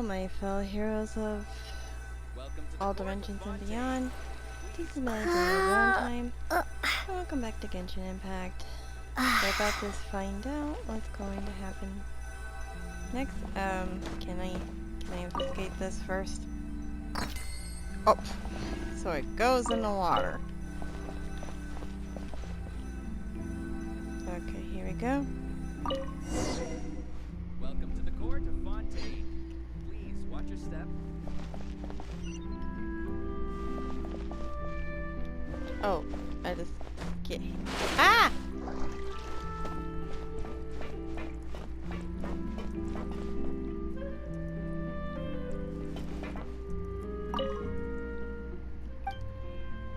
my fellow heroes of all dimensions and beyond. This is my time. Welcome back to Genshin Impact. We're about to find out what's going to happen next. Can I investigate this first? Oh, so it goes in the water. Okay, here we go. Welcome to the court of Fontaine. Please watch your step. Oh, I just get... Ah!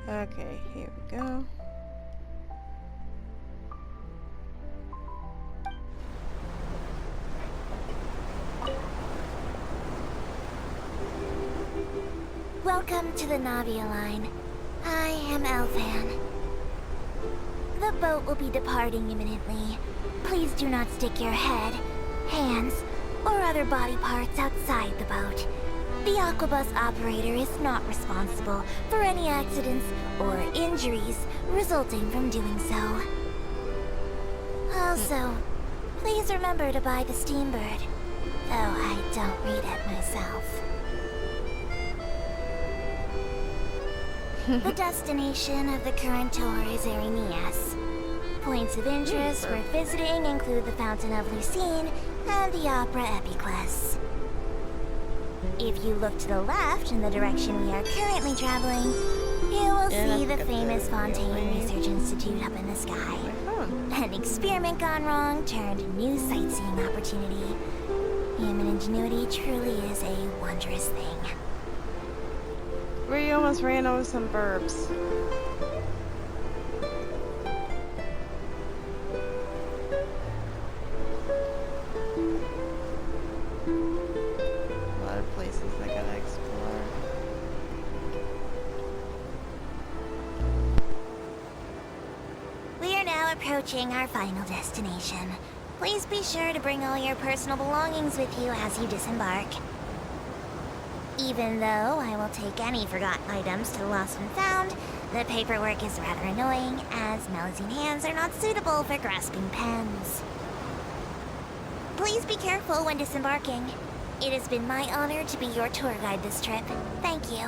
Okay, here we go. Welcome to the Navia line. I am Elfan. The boat will be departing imminently. Please do not stick your head, hands, or other body parts outside the boat. The Aquabus operator is not responsible for any accidents or injuries resulting from doing so. Also, please remember to buy the Steambird, though I don't read it myself. The destination of the current tour is Erinias. Points of interest worth visiting include the Fountain of Lucine and the Opera Epiclese. If you look to the left in the direction we are currently traveling, you will see the famous Fontaine Research Institute up in the sky. An experiment gone wrong turned new sightseeing opportunity. Human ingenuity truly is a wondrous thing. We almost ran over some burbs. A lot of places I gotta explore. We are now approaching our final destination. Please be sure to bring all your personal belongings with you as you disembark. Even though I will take any forgotten items to the lost and found, the paperwork is rather annoying, as Melusine hands are not suitable for grasping pens. Please be careful when disembarking. It has been my honor to be your tour guide this trip. Thank you.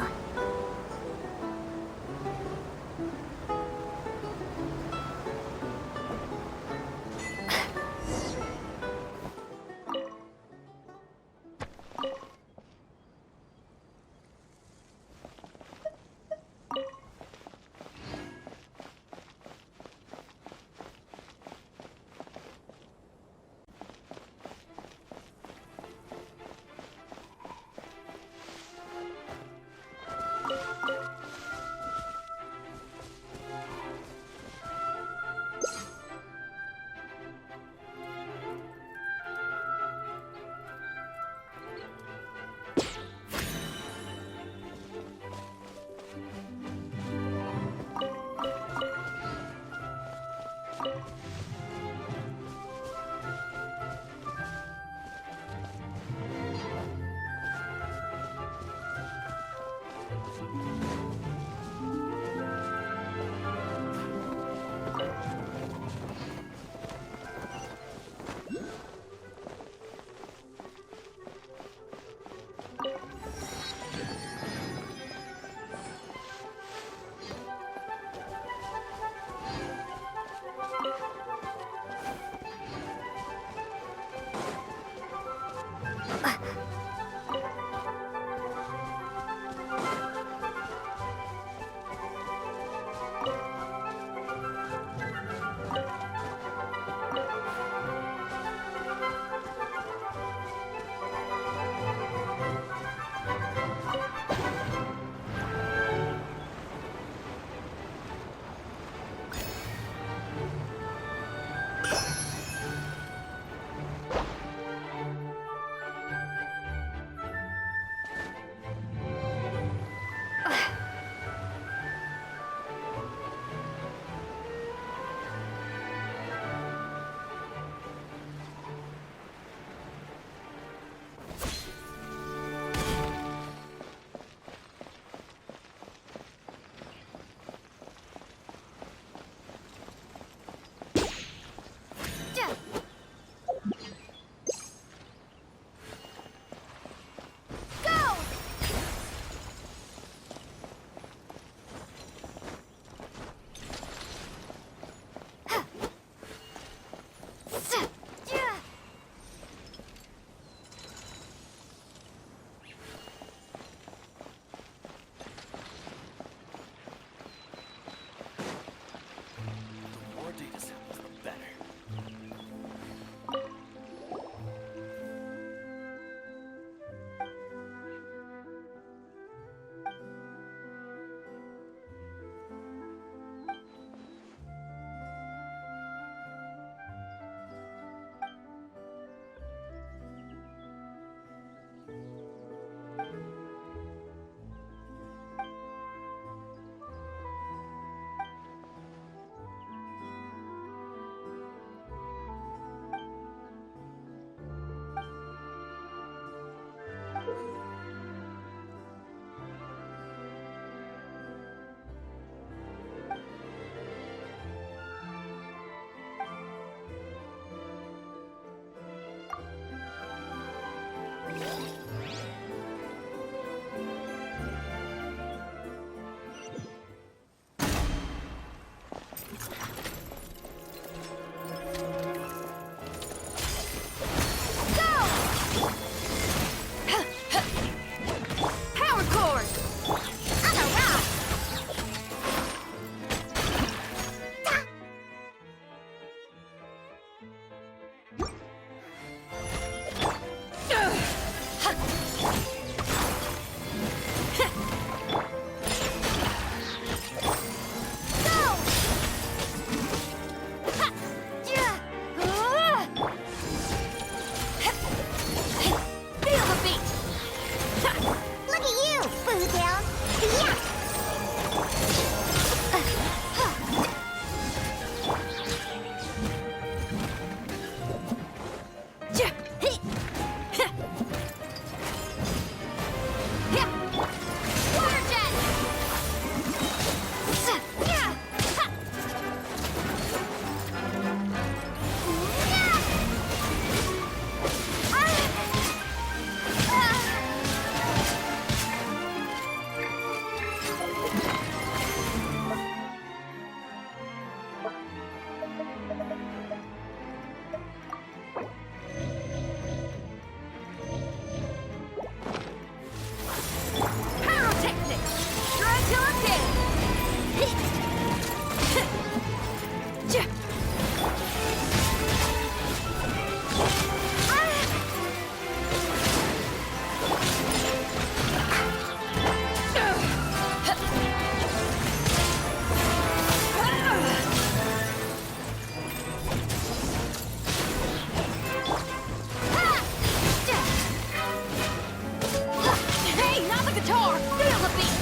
Hey, not the guitar! Feel the beat!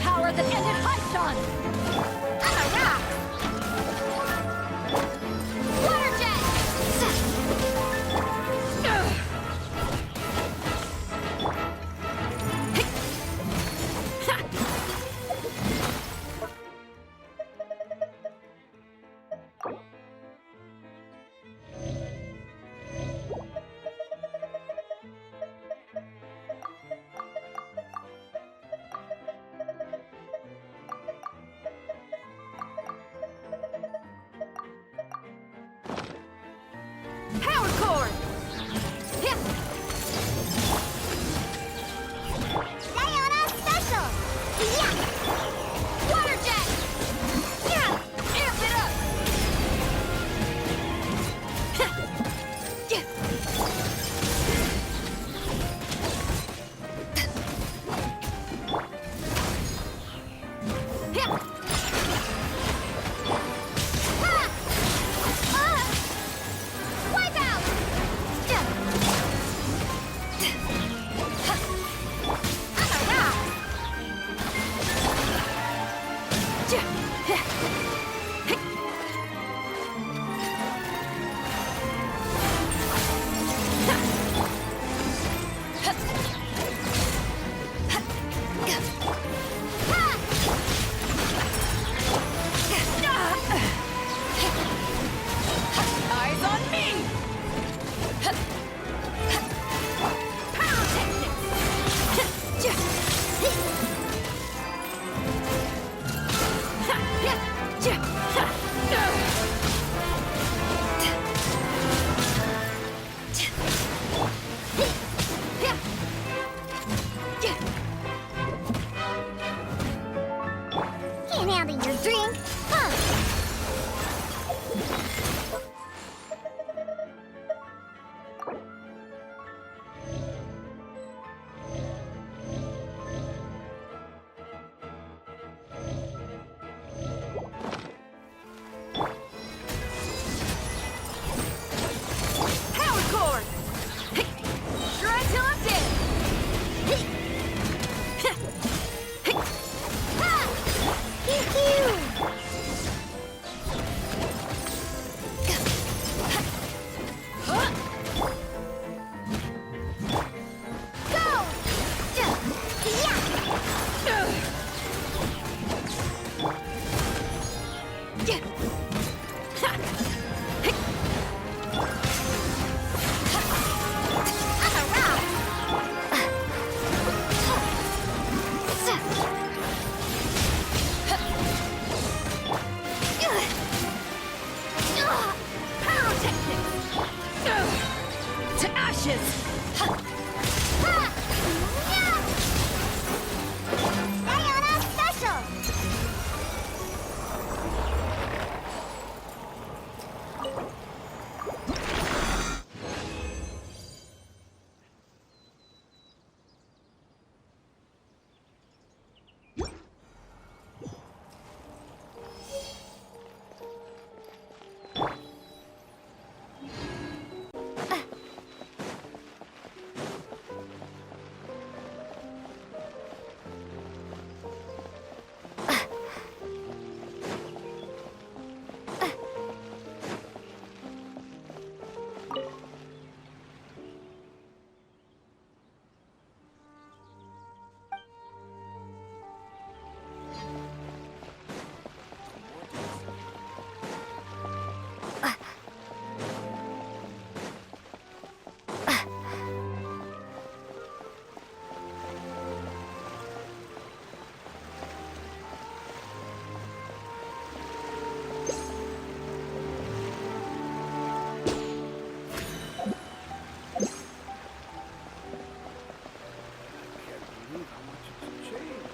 Power that ended Hunt's on! Water jet! believe how much it's changed.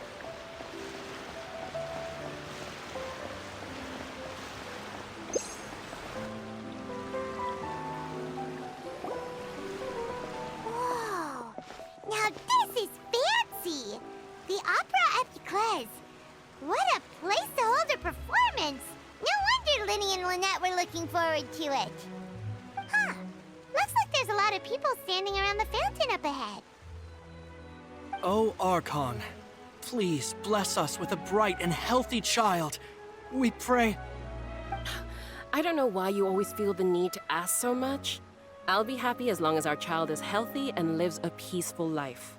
Whoa! Now this is fancy! The Opera Epiclese. What a place to hold a performance! No wonder Linny and Lynette were looking forward to it. Huh. Looks like there's a lot of people standing around the fountain up ahead. O Archon, please bless us with a bright and healthy child. We pray. I don't know why you always feel the need to ask so much. I'll be happy as long as our child is healthy and lives a peaceful life.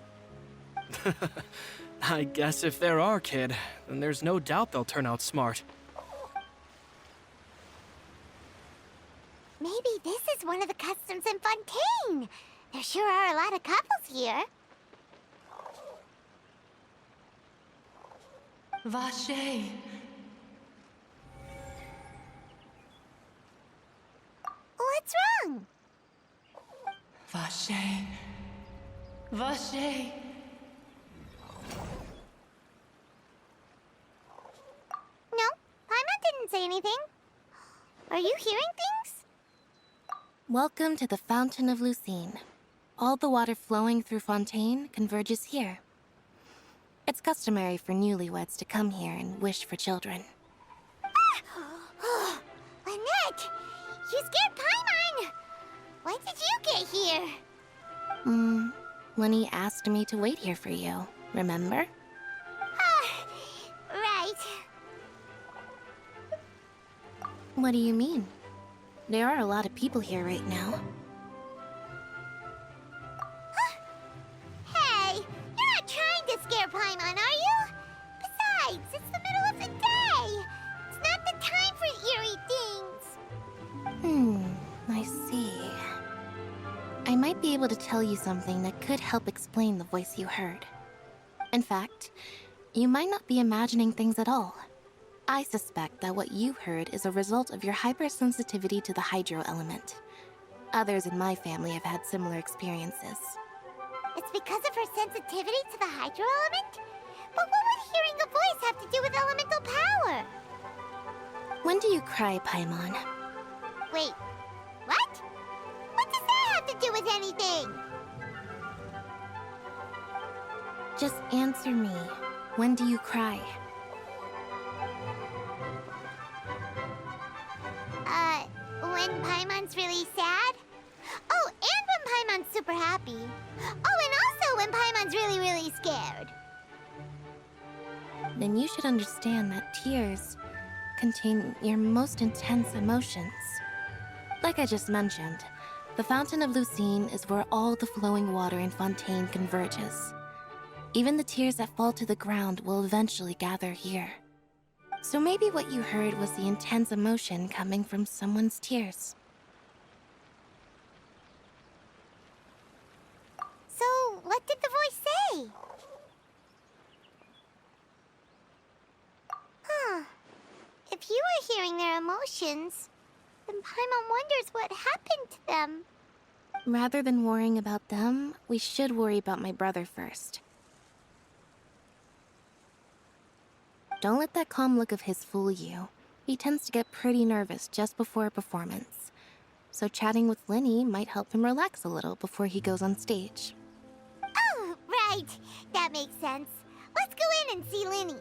I guess if they're our kid, then there's no doubt they'll turn out smart. Maybe this is one of the customs in Fontaine. There sure are a lot of couples here. Vache. What's wrong? Vache. Vache. No, Paimon didn't say anything. Are you hearing things? Welcome to the Fountain of Lucine. All the water flowing through Fontaine converges here. It's customary for newlyweds to come here and wish for children. Ah! Lynette! You scared Paimon! When did you get here? Lenny asked me to wait here for you, remember? Ah, right. What do you mean? There are a lot of people here right now. Hey, you're not trying to scare Paimon, are you? Besides, it's the middle of the day. It's not the time for eerie things. I see. I might be able to tell you something that could help explain the voice you heard. In fact, you might not be imagining things at all. I suspect that what you heard is a result of your hypersensitivity to the hydro element. Others in my family have had similar experiences. It's because of her sensitivity to the hydro element? But what would hearing a voice have to do with elemental power? When do you cry, Paimon? Wait, what? What does that have to do with anything? Just answer me. When do you cry? When Paimon's really sad? Oh, and when Paimon's super happy. Oh, and also when Paimon's really, really scared. Then you should understand that tears contain your most intense emotions. Like I just mentioned, the Fountain of Lucine is where all the flowing water in Fontaine converges. Even the tears that fall to the ground will eventually gather here. So maybe what you heard was the intense emotion coming from someone's tears. So, what did the voice say? Huh. If you were hearing their emotions, then Paimon wonders what happened to them. Rather than worrying about them, we should worry about my brother first. Don't let that calm look of his fool you. He tends to get pretty nervous just before a performance. So chatting with Linny might help him relax a little before he goes on stage. Oh, right. That makes sense. Let's go in and see Linny.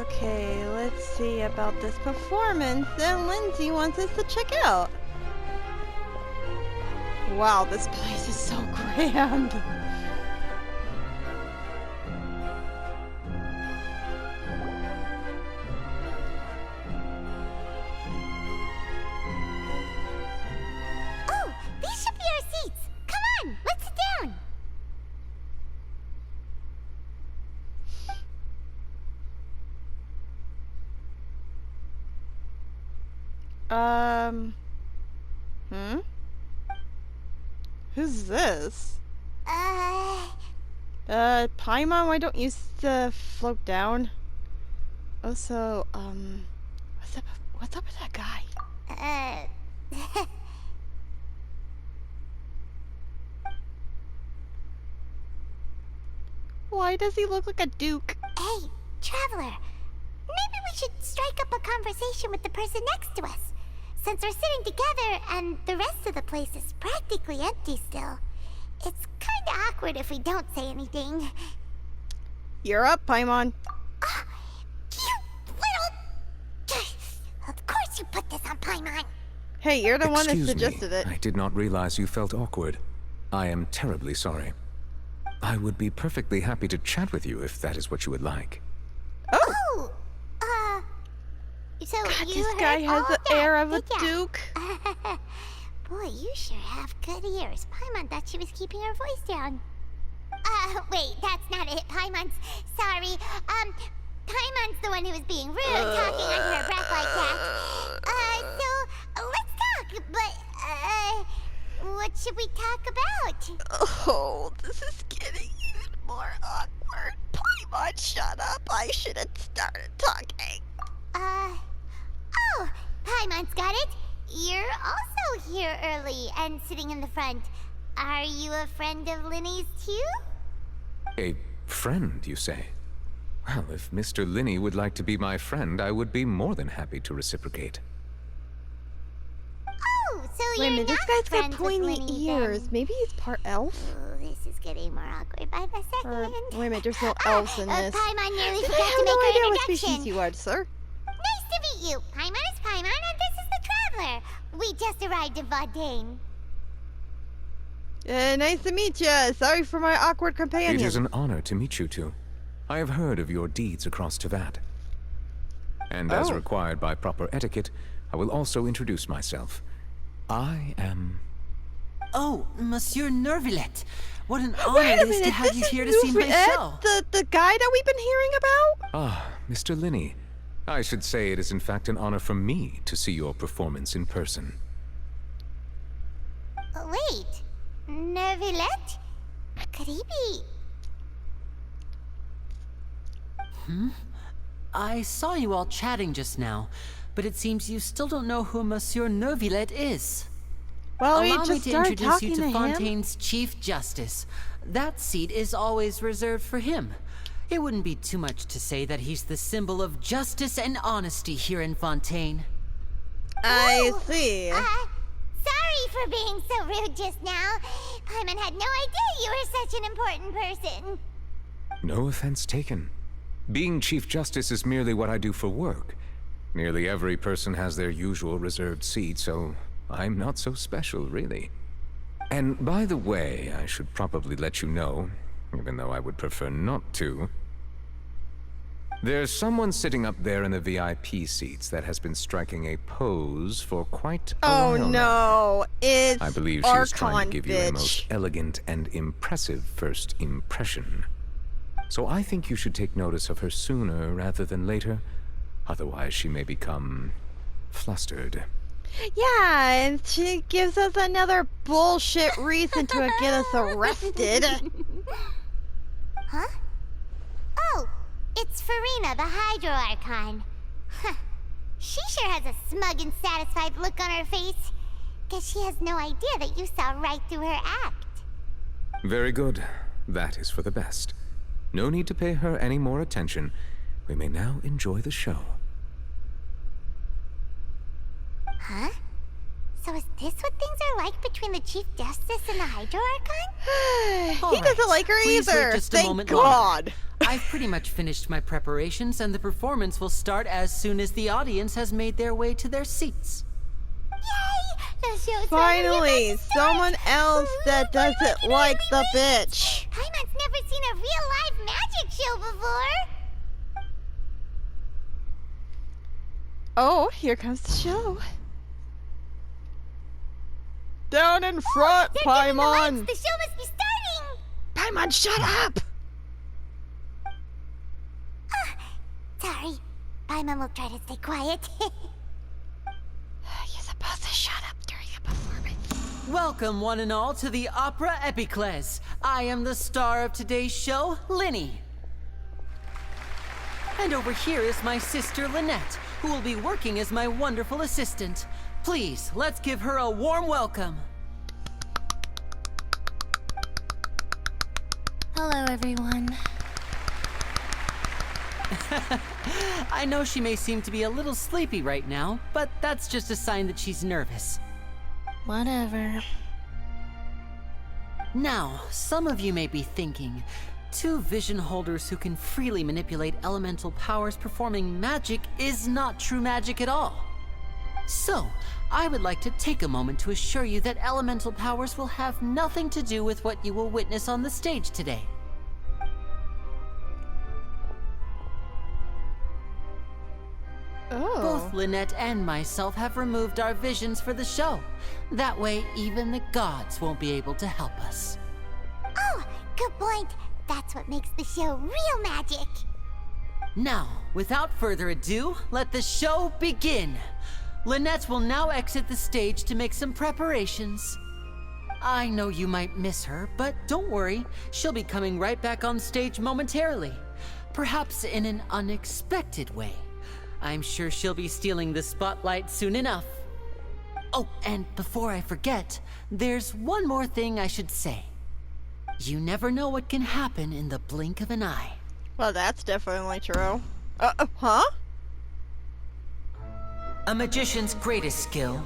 Okay, let's see about this performance that Lindsay wants us to check out. Wow, this place is so grand. Oh, these should be our seats. Come on, let's sit down. Who's this? Paimon, why don't you float down? Also, what's up with that guy? Why does he look like a duke? Hey, traveler. Maybe we should strike up a conversation with the person next to us. Since we're sitting together and the rest of the place is practically empty still, it's kinda awkward if we don't say anything. You're up, Paimon. You little... Of course you put this on Paimon. Hey, you're the one that Excuse suggested me. it. I did not realize you felt awkward. I am terribly sorry. I would be perfectly happy to chat with you if that is what you would like. Oh! So God, you this heard guy has all the that, air of a did ya? duke. Boy, you sure have good ears. Paimon thought she was keeping her voice down. Wait, that's not it. Paimon's... Sorry. Paimon's the one who was being rude, talking under her breath like that. So, let's talk, but, what should we talk about? Oh, this is getting even more awkward. Paimon, shut up. I should have started talking. Oh, Paimon's got it. You're also here early and sitting in the front. Are you a friend of Linny's too? A friend, you say? Well, if Mr. Linney would like to be my friend, I would be more than happy to reciprocate. Oh, so Wait a you're minute, this not guy's got friends with pointy Linny, ears. then. Maybe he's part elf? Oh, this is getting more awkward by the second. Wait a minute, there's no elves in this. Paimon nearly I forgot to have make no her idea what introduction. species you are, sir. Nice to meet you. Paimon is Paimon, and this is the Traveler. We just arrived in Fontaine. Nice to meet you. Sorry for my awkward companion. It is an honor to meet you two. I have heard of your deeds across Teyvat. And as Oh. required by proper etiquette, I will also introduce myself. I am... Oh, Monsieur Nervillet. What an Wait honor a it is minute, to have this you is here to see my Nuvret, show. the guy that we've been hearing about? Ah, Mr. Linney. I should say it is in fact an honor for me to see your performance in person. Wait, Nervillet? Could he be... I saw you all chatting just now, but it seems you still don't know who Monsieur Nervillet is. Well, we Allow me just to started introduce you talking to to him. Fontaine's Chief Justice. That seat is always reserved for him. It wouldn't be too much to say that he's the symbol of justice and honesty here in Fontaine. I see. Sorry for being so rude just now. Paimon had no idea you were such an important person. No offense taken. Being Chief Justice is merely what I do for work. Nearly every person has their usual reserved seat, so I'm not so special, really. And by the way, I should probably let you know, even though I would prefer not to. There's someone sitting up there in the VIP seats that has been striking a pose for quite a Oh while now. no, it's I believe she is trying Archon, to give you a most bitch. elegant and impressive first impression. So I think you should take notice of her sooner rather than later. Otherwise, she may become flustered. Yeah, and she gives us another bullshit reason to get us arrested. Huh? Oh, it's Farina, the Hydro Archon. Huh. She sure has a smug and satisfied look on her face. Guess she has no idea that you saw right through her act. Very good. That is for the best. No need to pay her any more attention. We may now enjoy the show. Huh? So is this what things are like between the Chief Justice and the Hydro Archon? He doesn't like her Please wait either. just a Thank moment God. longer. I've pretty much finished my preparations, and the performance will start as soon as the audience has made their way to their seats. Yay! The show's Finally, already about to start. someone else that doesn't like the bitch. Paimon's never seen a real live magic show before. Oh, here comes the show. Down in front, They're dimming the lights. Paimon. The show must be starting. Paimon, shut up. Sorry. Paimon will try to stay quiet. You're supposed to shut up during a performance. Welcome, one and all, to the Opera Epiclese. I am the star of today's show, Linny. And over here is my sister, Lynette, who will be working as my wonderful assistant. Please, let's give her a warm welcome. Hello, everyone. I know she may seem to be a little sleepy right now, but that's just a sign that she's nervous. Whatever. Now, some of you may be thinking, two vision holders who can freely manipulate elemental powers performing magic is not true magic at all. So, I would like to take a moment to assure you that elemental powers will have nothing to do with what you will witness on the stage today. Oh. Both Lynette and myself have removed our visions for the show. That way, even the gods won't be able to help us. Oh, good point. That's what makes the show real magic. Now, without further ado, let the show begin. Lynette will now exit the stage to make some preparations. I know you might miss her, but don't worry. She'll be coming right back on stage momentarily. Perhaps in an unexpected way. I'm sure she'll be stealing the spotlight soon enough. Oh, and before I forget, there's one more thing I should say. You never know what can happen in the blink of an eye. Well, that's definitely true. Huh? A magician's greatest skill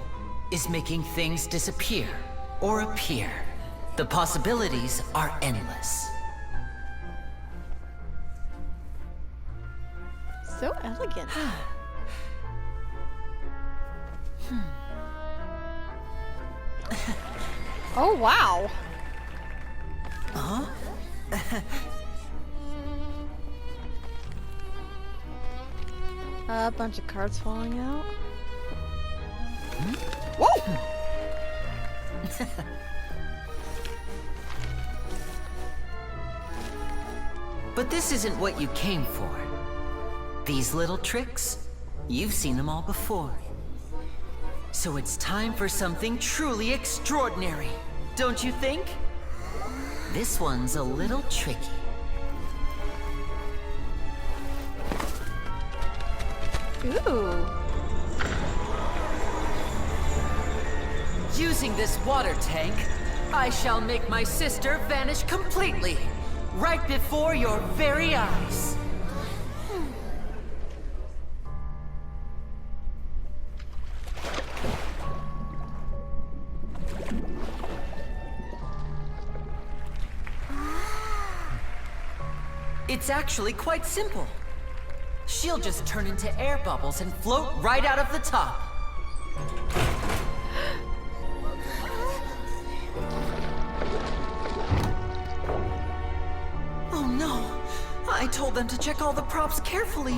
is making things disappear or appear. The possibilities are endless. So elegant. Oh, wow. Huh? A bunch of cards falling out. Whoa! But this isn't what you came for. These little tricks, you've seen them all before. So it's time for something truly extraordinary, don't you think? This one's a little tricky. Ooh. Using this water tank, I shall make my sister vanish completely, right before your very eyes. It's actually quite simple. She'll just turn into air bubbles and float right out of the top. Oh no! I told them to check all the props carefully.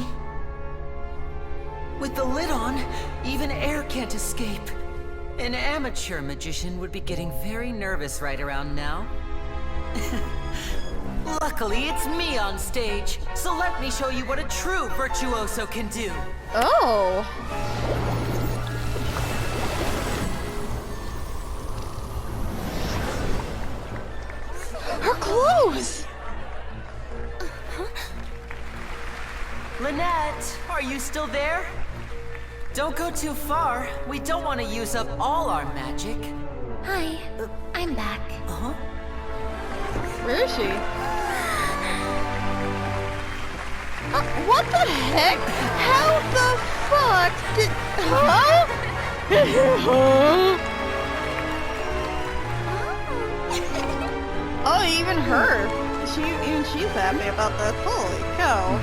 With the lid on, even air can't escape. An amateur magician would be getting very nervous right around now. Luckily, it's me on stage, so let me show you what a true virtuoso can do. Oh. Her clothes! Lynette, are you still there? Don't go too far. We don't want to use up all our magic. Hi, I'm back. Uh-huh. Where is she? What the heck? How the fuck did... Huh? Oh, even her. Even she's happy about this. Holy cow.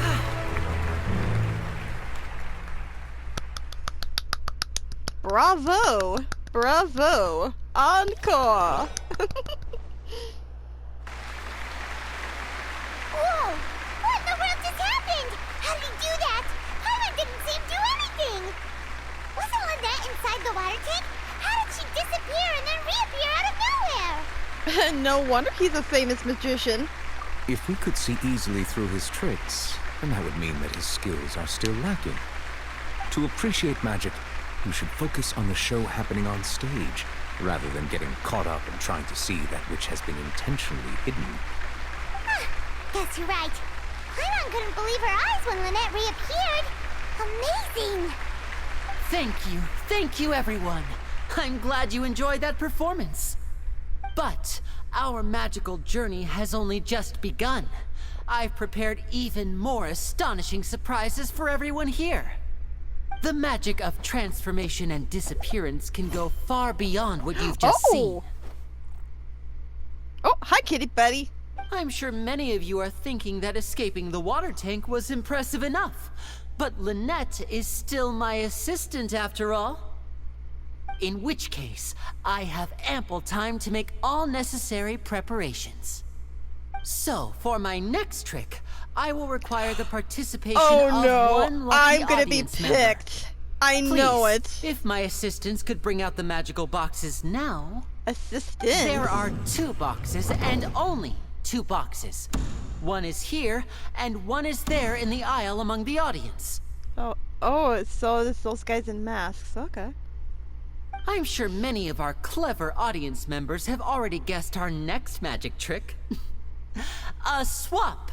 Bravo! Bravo! Encore! Whoa! What in the world just happened? How did he do that? Paimon didn't seem to do anything. Wasn't Lynette inside the water tank? How did she disappear and then reappear out of nowhere? No wonder he's a famous magician. If we could see easily through his tricks, then that would mean that his skills are still lacking. To appreciate magic, you should focus on the show happening on stage, rather than getting caught up in trying to see that which has been intentionally hidden. Guess you're right. Paimon couldn't believe her eyes when Lynette reappeared. Amazing! Thank you everyone. I'm glad you enjoyed that performance. But our magical journey has only just begun. I've prepared even more astonishing surprises for everyone here. The magic of transformation and disappearance can go far beyond what you've just seen. Oh, hi, kitty buddy. I'm sure many of you are thinking that escaping the water tank was impressive enough. But Lynette is still my assistant after all. In which case, I have ample time to make all necessary preparations. So, for my next trick, I will require the participation of one lucky I'm gonna be audience member. picked. I know it. If my assistants could bring out the magical boxes now. Assistant? There are 2 boxes and only 2 boxes. One is here and one is there in the aisle among the audience. Oh, so it's those guys in masks. Okay. I'm sure many of our clever audience members have already guessed our next magic trick. A swap!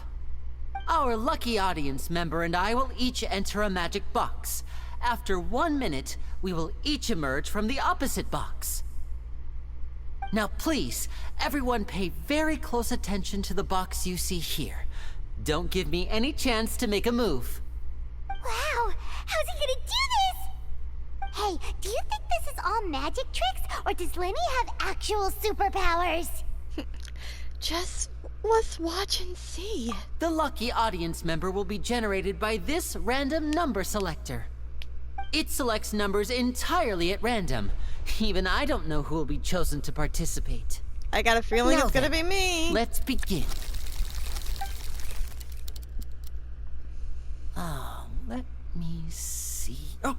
Our lucky audience member and I will each enter a magic box. After 1 minute, we will each emerge from the opposite box. Now please, everyone pay very close attention to the box you see here. Don't give me any chance to make a move. Wow! How's he gonna do this? Hey, do you think this is all magic tricks, or does Lenny have actual superpowers? Just let's watch and see. The lucky audience member will be generated by this random number selector. It selects numbers entirely at random. Even I don't know who will be chosen to participate. I got a feeling Now it's gonna then, be me. Let's begin. Let me see. Oh,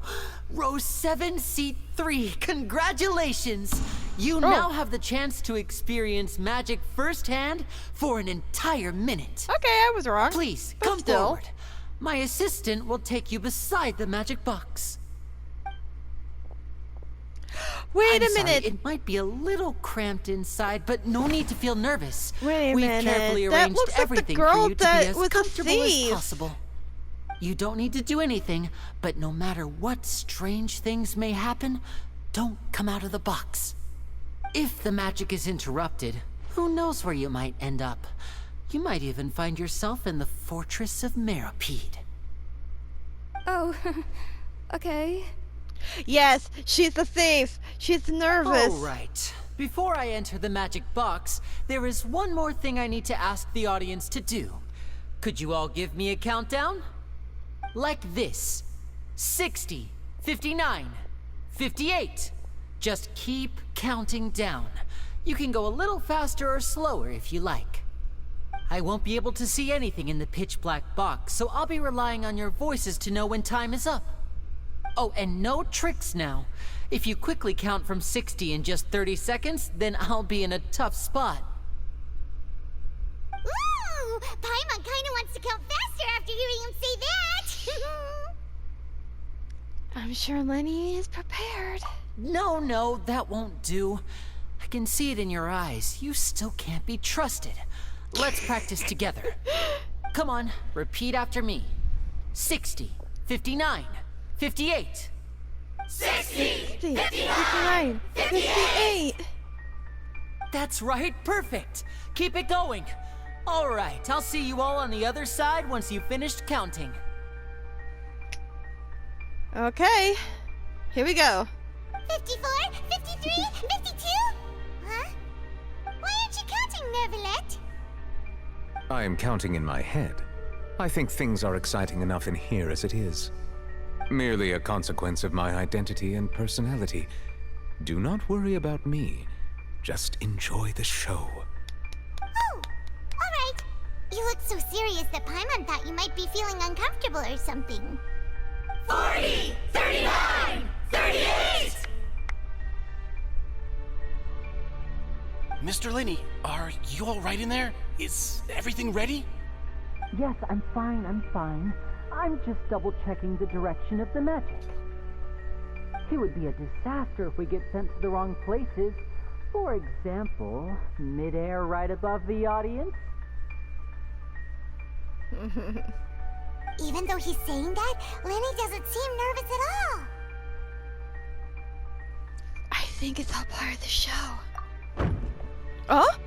row 7, seat 3. Congratulations! You now have the chance to experience magic firsthand for an entire minute. Okay, I was wrong. Please, But come still. forward. My assistant will take you beside the magic box. Wait I'm a minute. Sorry, it might be a little cramped inside, but no need to feel nervous. Wait a We've minute. carefully That arranged looks like the everything girl for you to that be as was a comfortable thief. as possible. You don't need to do anything, but no matter what strange things may happen, don't come out of the box. If the magic is interrupted, who knows where you might end up? You might even find yourself in the Fortress of Meropide. Oh, okay. Yes, she's a thief. She's nervous. All right. Before I enter the magic box, there is one more thing I need to ask the audience to do. Could you all give me a countdown? Like this. 60, 59, 58. Just keep counting down. You can go a little faster or slower if you like. I won't be able to see anything in the pitch black box, so I'll be relying on your voices to know when time is up. Oh, and no tricks now. If you quickly count from 60 in just 30 seconds, then I'll be in a tough spot. Ooh! Paimon kinda wants to count faster after hearing him say that! I'm sure Lenny is prepared. No, that won't do. I can see it in your eyes. You still can't be trusted. Let's practice together. Come on, repeat after me. 60, 59, 58. 59, 58. That's right, perfect. Keep it going. All right, I'll see you all on the other side once you've finished counting. Okay. Here we go. 54, 53, 52? Huh? Why aren't you counting, Nervalet? I am counting in my head. I think things are exciting enough in here as it is. Merely a consequence of my identity and personality. Do not worry about me. Just enjoy the show. Oh, alright. You look so serious that Paimon thought you might be feeling uncomfortable or something. 40, 39, 38! Mr. Linney, are you all right in there? Is everything ready? Yes, I'm fine. I'm just double-checking the direction of the magic. It would be a disaster if we get sent to the wrong places. For example, mid-air right above the audience. Even though he's saying that, Lenny doesn't seem nervous at all. I think it's all part of the show. Oh?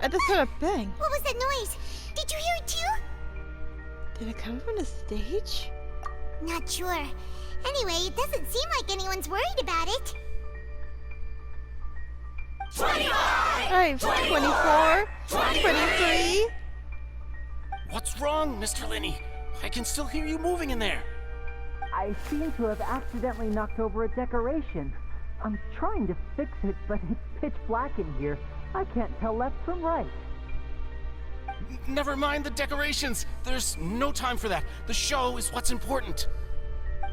I just heard a bang. What was that noise? Did you hear it too? Did it come from the stage? Not sure. Anyway, it doesn't seem like anyone's worried about it. 25! Alright, 24, 23. What's wrong, Mr. Linney? I can still hear you moving in there. I seem to have accidentally knocked over a decoration. I'm trying to fix it, but it's pitch black in here. I can't tell left from right. Never mind the decorations. There's no time for that. The show is what's important.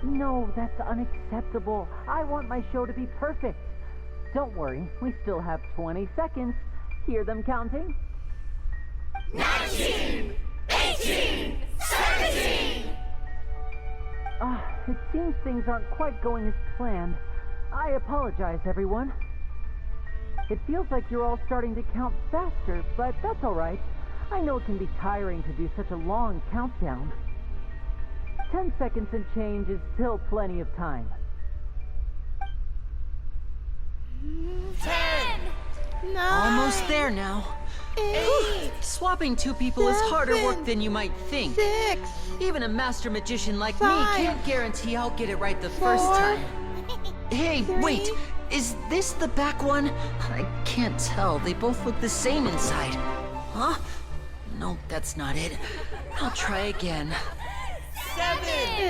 No, that's unacceptable. I want my show to be perfect. Don't worry, we still have 20 seconds. Hear them counting? 19, 18, 17! It seems things aren't quite going as planned. I apologize, everyone. It feels like you're all starting to count faster, but that's all right. I know it can be tiring to do such a long countdown. 10 seconds and change is still plenty of time. 10! 9. Almost there now. 8. Swapping two people is harder work than you might think. 6. Even a master magician like 5. me can't guarantee I'll get it right the first 4. time. Hey, 3. wait! Is this the back one? I can't tell. They both look the same inside. Huh? No, that's not it. I'll try again. 7!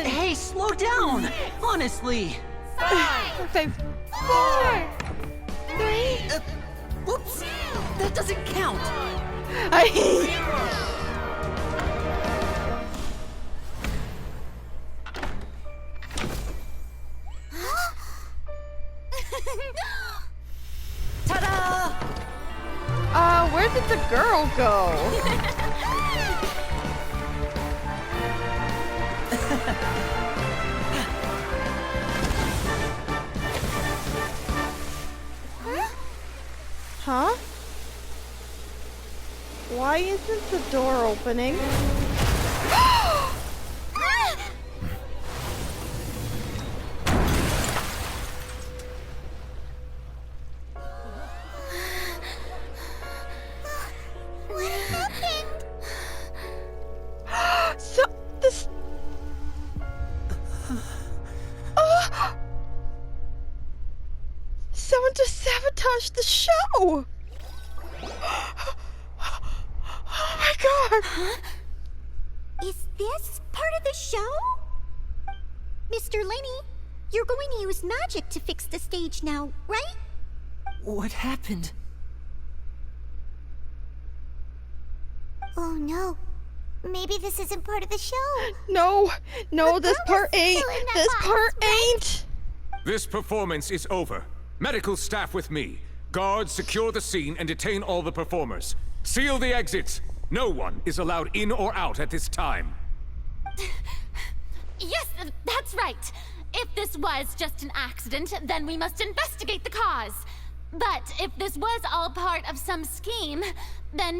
Hey, slow down! Honestly! 5. 4. 3. Whoops! That doesn't count! Ta-da! Where did the girl go? Huh? Why isn't the door opening? What happened? So, this... Someone just sabotaged the show! Oh my god! Huh? Is this part of the show? Mr. Laney, you're going to use magic to fix the stage now, right? What happened? Oh no. Maybe this isn't part of the show. No, The this girl part is ain't. still in that This box, part right? ain't. This performance is over. Medical staff with me. Guards, secure the scene and detain all the performers. Seal the exits. No one is allowed in or out at this time. Yes, that's right. If this was just an accident, then we must investigate the cause. But if this was all part of some scheme, then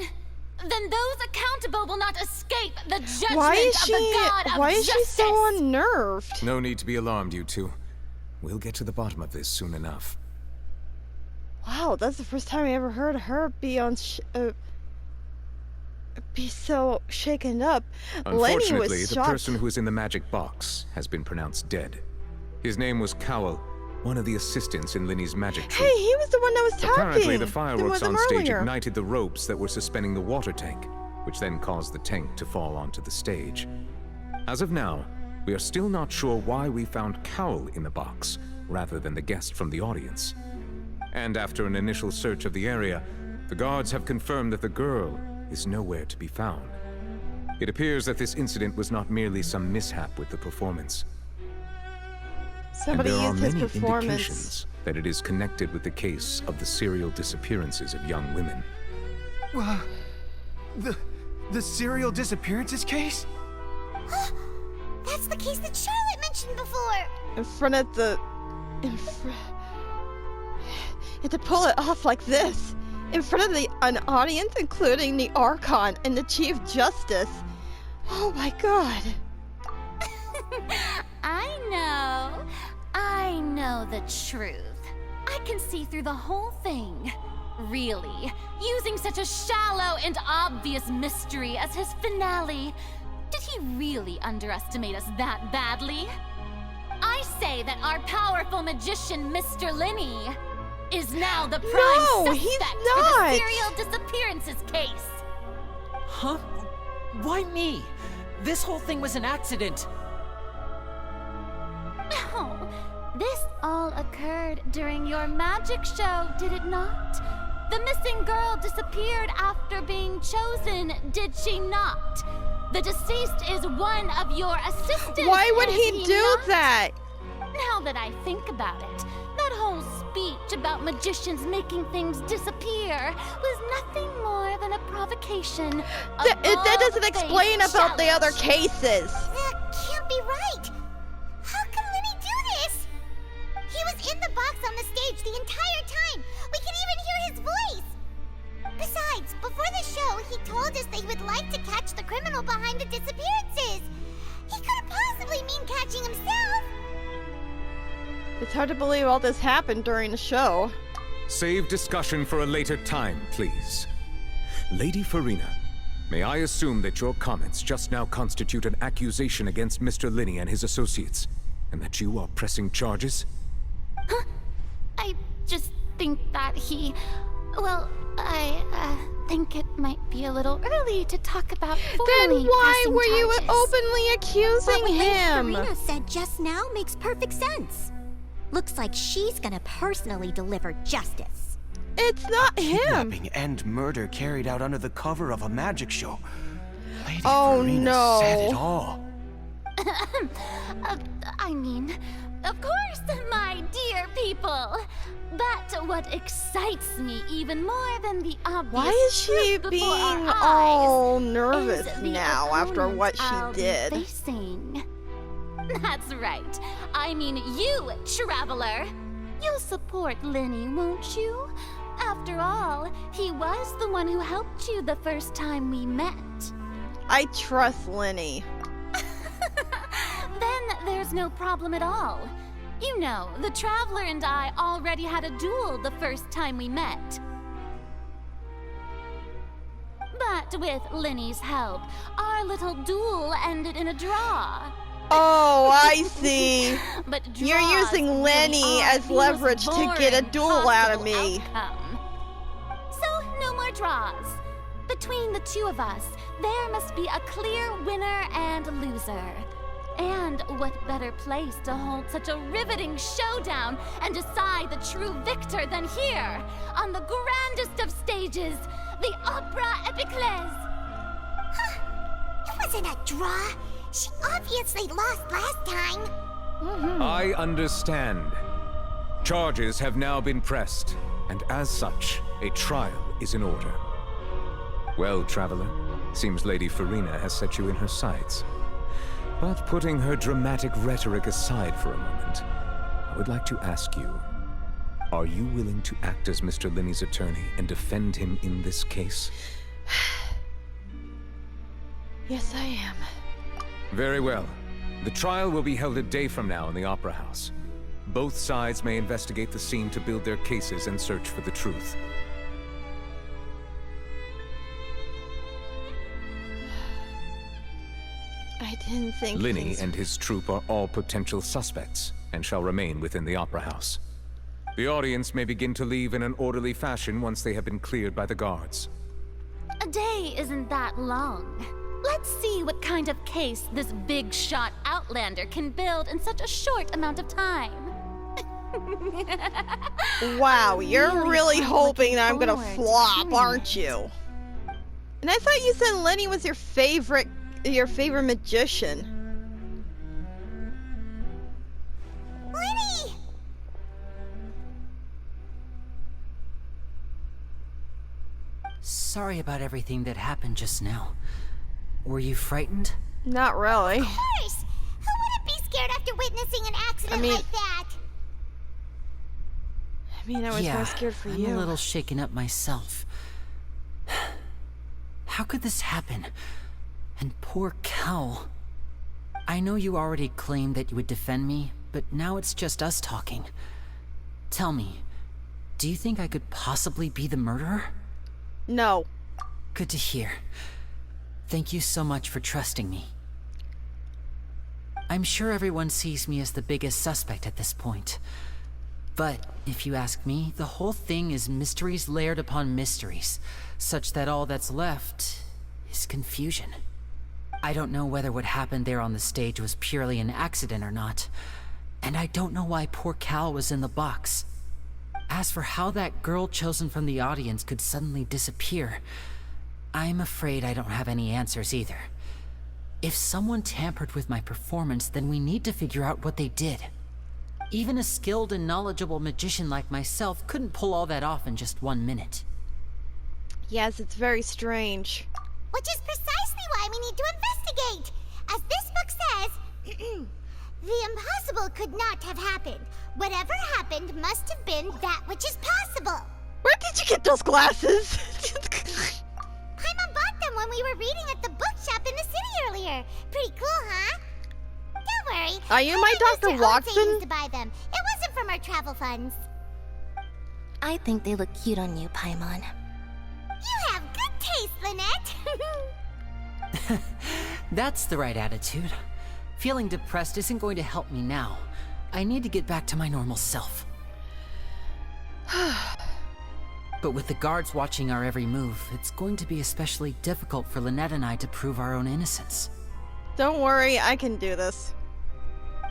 those accountable will not escape the judgment Why is of the God of Why is justice. she so unnerved? No need to be alarmed, you two. We'll get to the bottom of this soon enough. Wow, that's the first time I ever heard her be on be so shaken up. Lenny Unfortunately, was the shocked. person who is in the magic box has been pronounced dead. His name was Cowell, one of the assistants in Linny's magic troupe. Hey, he was the one that was talking. Apparently, the It fireworks was him on stage earlier. ignited the ropes that were suspending the water tank, which then caused the tank to fall onto the stage. As of now, we are still not sure why we found Cowell in the box, rather than the guest from the audience. And after an initial search of the area, the guards have confirmed that the girl is nowhere to be found. It appears that this incident was not merely some mishap with the performance. Somebody and there are used his many performance. indications that it is connected with the case of the serial disappearances of young women. The serial disappearances case? That's the case that Charlotte mentioned before. In front of the... You had to pull it off like this. In front of an audience, including the Archon and the Chief Justice. Oh my god. I know the truth. I can see through the whole thing. Really, using such a shallow and obvious mystery as his finale. Did he really underestimate us that badly? I say that our powerful magician, Mr. Linney, is now the prime No, suspect he's for not. the serial disappearances case. Huh? Why me? This whole thing was an accident. Oh, this all occurred during your magic show, did it not? The missing girl disappeared after being chosen, did she not? The deceased is one of your assistants. Why would is he do not? that? Now that I think about it, that whole speech about magicians making things disappear was nothing more than a provocation. That doesn't explain about the other cases. That can't be right. How can Lenny do this? He was in the box on the stage the entire time. We can even hear his voice. Besides, before the show, he told us that he would like to catch the criminal behind the disappearances. He couldn't possibly mean catching himself. It's hard to believe all this happened during the show. Save discussion for a later time, please. Lady Farina, may I assume that your comments just now constitute an accusation against Mr. Linney and his associates, and that you are pressing charges? Huh? I just think that he... Well, I think it might be a little early to talk about formally Then why pressing were you charges. openly accusing What him? Lady Farina said just now makes perfect sense. Looks like she's gonna personally deliver justice. It's not him. Kidnapping and murder carried out under the cover of a magic show. Lady Oh, Farina no. said it all. I mean, of course, my dear people. But what excites me even more than the obvious Why is she truth being before our all eyes nervous is the now after opponent what she I'll be did? facing. That's right. I mean you, traveler. You'll support Lenny, won't you? After all, he was the one who helped you the first time we met. I trust Lenny. Then there's no problem at all. You know, the Traveler and I already had a duel the first time we met. But with Lenny's help, our little duel ended in a draw. Oh, I see. But You're draws using really Lenny are as the leverage most to get a boring duel out of possible me. outcome. So, no more draws. Between the two of us, there must be a clear winner and loser. And what better place to hold such a riveting showdown and decide the true victor than here, on the grandest of stages, the Opera Epiclese. It wasn't a draw. She obviously lost last time. I understand. Charges have now been pressed, and as such, a trial is in order. Well, Traveler, seems Lady Farina has set you in her sights. But putting her dramatic rhetoric aside for a moment, I would like to ask you, are you willing to act as Mr. Linney's attorney and defend him in this case? Yes, I am. Very well. The trial will be held a day from now in the Opera House. Both sides may investigate the scene to build their cases and search for the truth. I didn't think Linny things- and his troupe are all potential suspects and shall remain within the Opera House. The audience may begin to leave in an orderly fashion once they have been cleared by the guards. A day isn't that long. Let's see what kind of case this big shot outlander can build in such a short amount of time. Wow, you're really hoping that I'm gonna forward to flop, hearing aren't you? And I thought you said Lenny was your favorite magician. Lenny! Sorry about everything that happened just now. Were you frightened? Not really. Of course! Who wouldn't be scared after witnessing an accident like that? I mean, I was more scared for I'm you. a little shaken up myself. How could this happen? And poor Cal. I know you already claimed that you would defend me, but now it's just us talking. Tell me, do you think I could possibly be the murderer? No. Good to hear. Thank you so much for trusting me. I'm sure everyone sees me as the biggest suspect at this point. But if you ask me, the whole thing is mysteries layered upon mysteries, such that all that's left is confusion. I don't know whether what happened there on the stage was purely an accident or not, and I don't know why poor Cal was in the box. As for how that girl chosen from the audience could suddenly disappear, I'm afraid I don't have any answers either. If someone tampered with my performance, then we need to figure out what they did. Even a skilled and knowledgeable magician like myself couldn't pull all that off in just 1 minute. Yes, it's very strange. Which is precisely why we need to investigate! As this book says, the impossible could not have happened. Whatever happened must have been that which is possible. Where did you get those glasses? Paimon bought them when we were reading at the bookshop in the city earlier. Pretty cool, huh? Don't worry. Are you my Paimon used Dr. her own Watson? savings to buy them. It wasn't from our travel funds. I think they look cute on you, Paimon. You have good taste, Lynette. That's the right attitude. Feeling depressed isn't going to help me now. I need to get back to my normal self. But with the guards watching our every move, it's going to be especially difficult for Lynette and I to prove our own innocence. Don't worry, I can do this.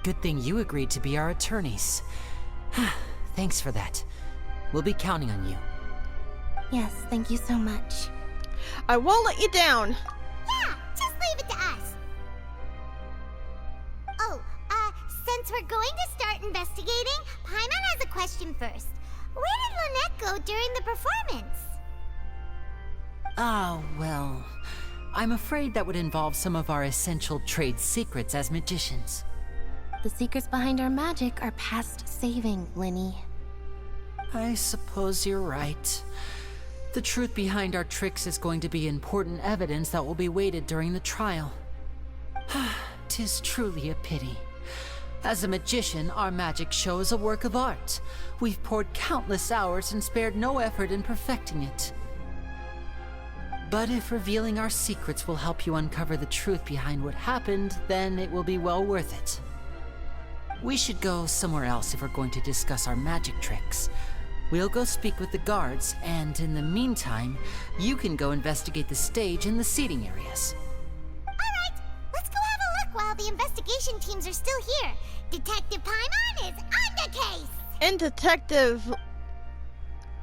Good thing you agreed to be our attorneys. Thanks for that. We'll be counting on you. Yes, thank you so much. I won't let you down. Yeah, just leave it to us. Oh, since we're going to start investigating, Paimon has a question first. Where did Lynette go during the performance? Ah, well, I'm afraid that would involve some of our essential trade secrets as magicians. The secrets behind our magic are past saving, Linny. I suppose you're right. The truth behind our tricks is going to be important evidence that will be weighted during the trial. 'Tis truly a pity. As a magician, our magic show is a work of art. We've poured countless hours and spared no effort in perfecting it. But if revealing our secrets will help you uncover the truth behind what happened, then it will be well worth it. We should go somewhere else if we're going to discuss our magic tricks. We'll go speak with the guards, and in the meantime, you can go investigate the stage and the seating areas. Alright, let's go have a look while the investigation teams are still here. Detective Paimon is on the case! And Detective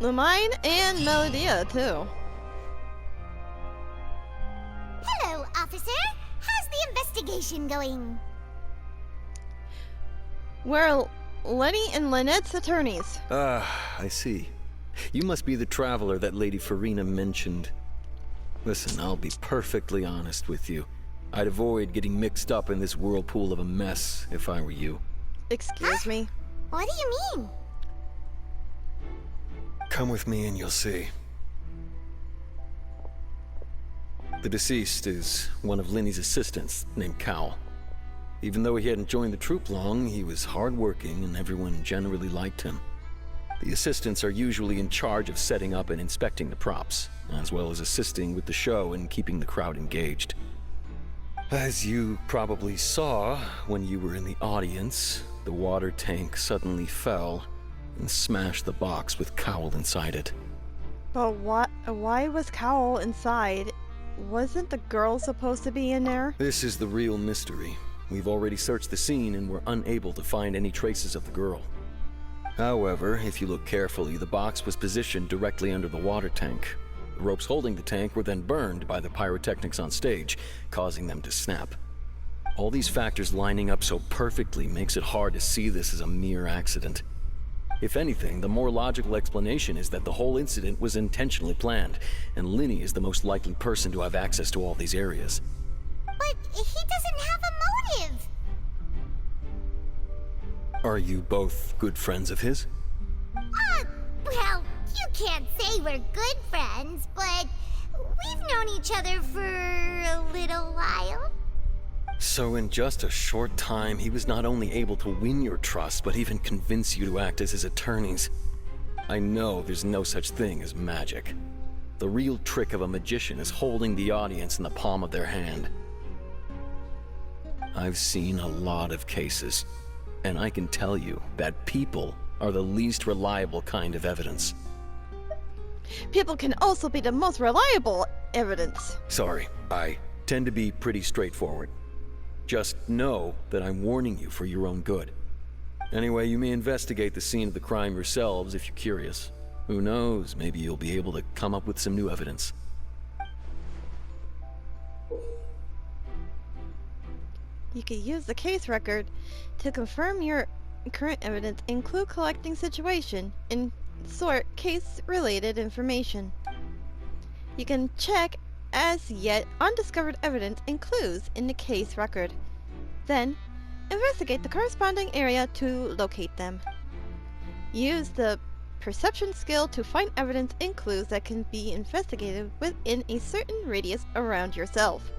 Lamine and Melodia, too. Hello, officer. How's the investigation going? We're Lenny and Lynette's attorneys. Ah, I see. You must be the traveler that Lady Farina mentioned. Listen, I'll be perfectly honest with you. I'd avoid getting mixed up in this whirlpool of a mess if I were you. Excuse me? What do you mean? Come with me and you'll see. The deceased is one of Linny's assistants named Cal. Even though he hadn't joined the troop long, he was hardworking and everyone generally liked him. The assistants are usually in charge of setting up and inspecting the props, as well as assisting with the show and keeping the crowd engaged. As you probably saw when you were in the audience, the water tank suddenly fell and smashed the box with Cowl inside it. But why was Cowl inside? Wasn't the girl supposed to be in there? This is the real mystery. We've already searched the scene and were unable to find any traces of the girl. However, if you look carefully, the box was positioned directly under the water tank. The ropes holding the tank were then burned by the pyrotechnics on stage, causing them to snap. All these factors lining up so perfectly makes it hard to see this as a mere accident. If anything, the more logical explanation is that the whole incident was intentionally planned, and Linny is the most likely person to have access to all these areas. But he doesn't have a motive. Are you both good friends of his? Well, you can't say we're good friends, but we've known each other for a little while. So in just a short time, he was not only able to win your trust, but even convince you to act as his attorneys. I know there's no such thing as magic. The real trick of a magician is holding the audience in the palm of their hand. I've seen a lot of cases, and I can tell you that people are the least reliable kind of evidence. People can also be the most reliable evidence. Sorry, I tend to be pretty straightforward. Just know that I'm warning you for your own good. Anyway, you may investigate the scene of the crime yourselves if you're curious. Who knows, maybe you'll be able to come up with some new evidence. You could use the case record to confirm your current evidence, include collecting situation, and sort case-related information. You can check as yet undiscovered evidence and clues in the case record. Then, investigate the corresponding area to locate them. Use the perception skill to find evidence and clues that can be investigated within a certain radius around yourself.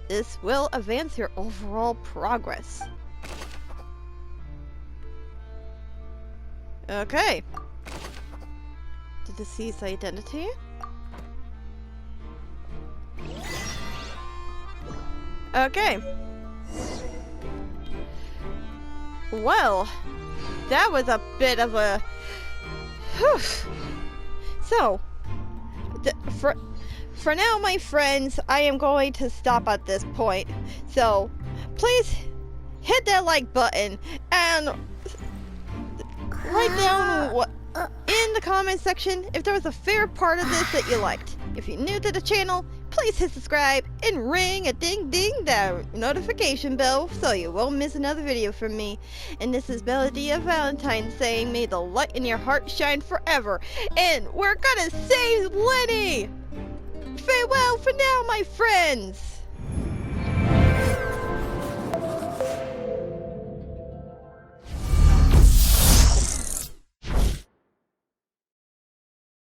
This will advance your overall progress. Okay. The deceased identity. Okay. Well, that was a bit of a... Whew. So, for now, my friends, I am going to stop at this point. So, please hit that like button and write down what in the comment section if there was a favorite part of this that you liked. If you're new to the channel, please hit subscribe and ring a ding ding that notification bell so you won't miss another video from me. And this is Belladea Valentine saying, may the light in your heart shine forever. And we're gonna save Lenny! Farewell for now, my friends!